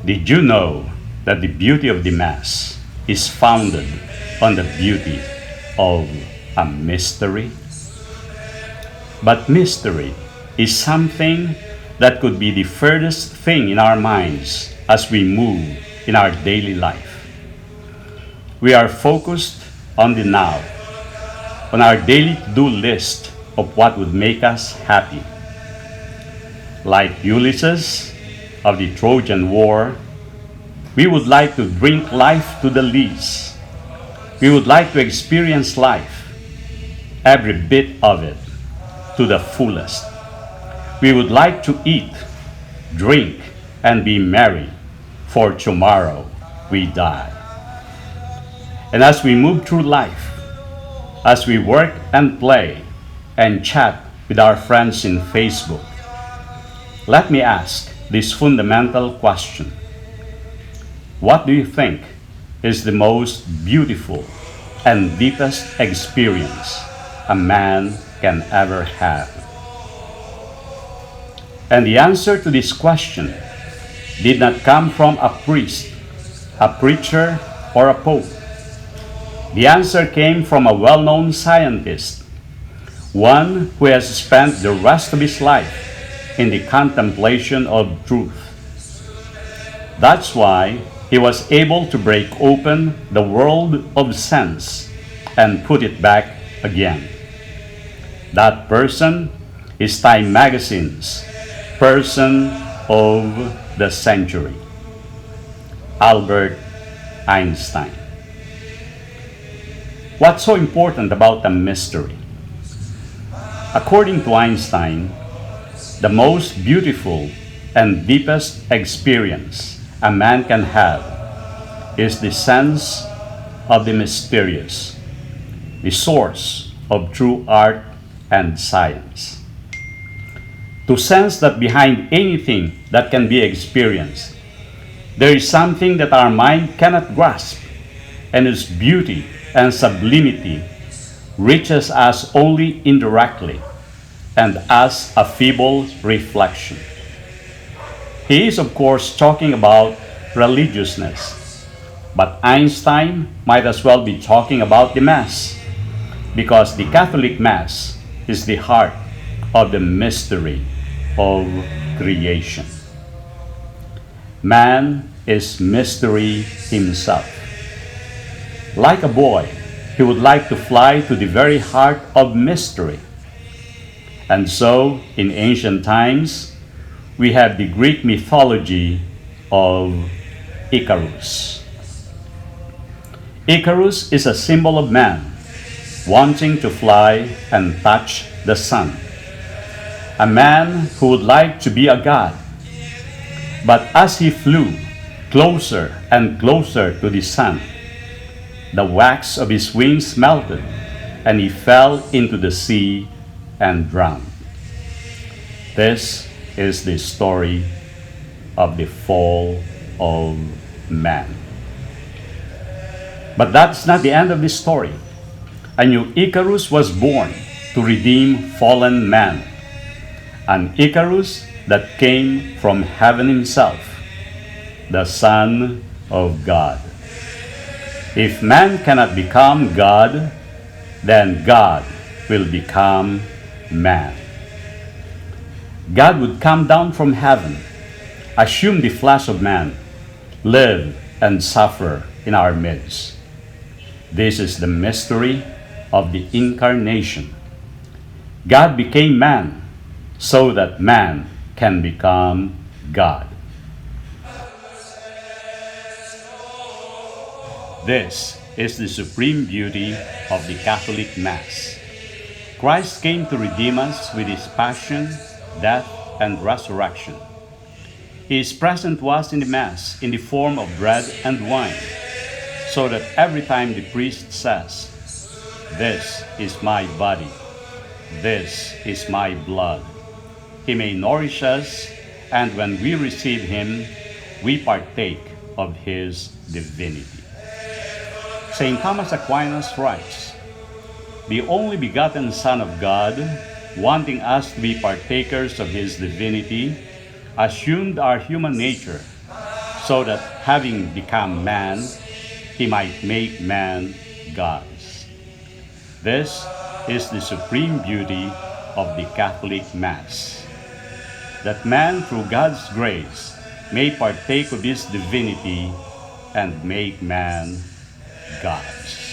Did you know that the beauty of the Mass is founded on the beauty of a mystery? But mystery is something that could be the furthest thing in our minds as we move in our daily life. We are focused on the now, on our daily to-do list of what would make us happy. Like Ulysses of the Trojan War, we would like to drink life to the lees. We would like to experience life, every bit of it, to the fullest. We would like to eat, drink, and be merry, for tomorrow we die. And as we move through life, as we work and play and chat with our friends in Facebook, let me ask this fundamental question. What do you think is the most beautiful and deepest experience a man can ever have? And the answer to this question did not come from a priest, a preacher, or a pope. The answer came from a well-known scientist, one who has spent the rest of his life in the contemplation of truth. That's why he was able to break open the world of sense and put it back again. That person is Time Magazine's Person of the Century, Albert Einstein. What's so important about the mystery? According to Einstein, the most beautiful and deepest experience a man can have is the sense of the mysterious, the source of true art and science. To sense that behind anything that can be experienced, there is something that our mind cannot grasp, and whose beauty and sublimity reaches us only indirectly and as a feeble reflection. He is, of course, talking about religiousness, but Einstein might as well be talking about the Mass, because the Catholic Mass is the heart of the mystery of creation. Man is mystery himself. Like a boy, he would like to fly to the very heart of mystery. And so, in ancient times, we have the Greek mythology of Icarus. Icarus is a symbol of man wanting to fly and touch the sun. A man who would like to be a god. But as he flew closer and closer to the sun, the wax of his wings melted, and he fell into the sea and drowned. This is the story of the fall of man. But that's not the end of the story. A new Icarus was born to redeem fallen man. An Icarus that came from heaven himself, the Son of God. If man cannot become God, then God will become man. God would come down from heaven, assume the flesh of man, live and suffer in our midst. This is the mystery of the Incarnation. God became man so that man can become God. This is the supreme beauty of the Catholic Mass. Christ came to redeem us with his passion, death, and resurrection. He is present to us in the Mass in the form of bread and wine, so that every time the priest says, "This is my body, this is my blood," he may nourish us, and when we receive him, we partake of his divinity. St. Thomas Aquinas writes, "The only begotten Son of God, wanting us to be partakers of his divinity, assumed our human nature, so that having become man, he might make man gods. This is the supreme beauty of the Catholic Mass, that man through God's grace may partake of His divinity and make man gods.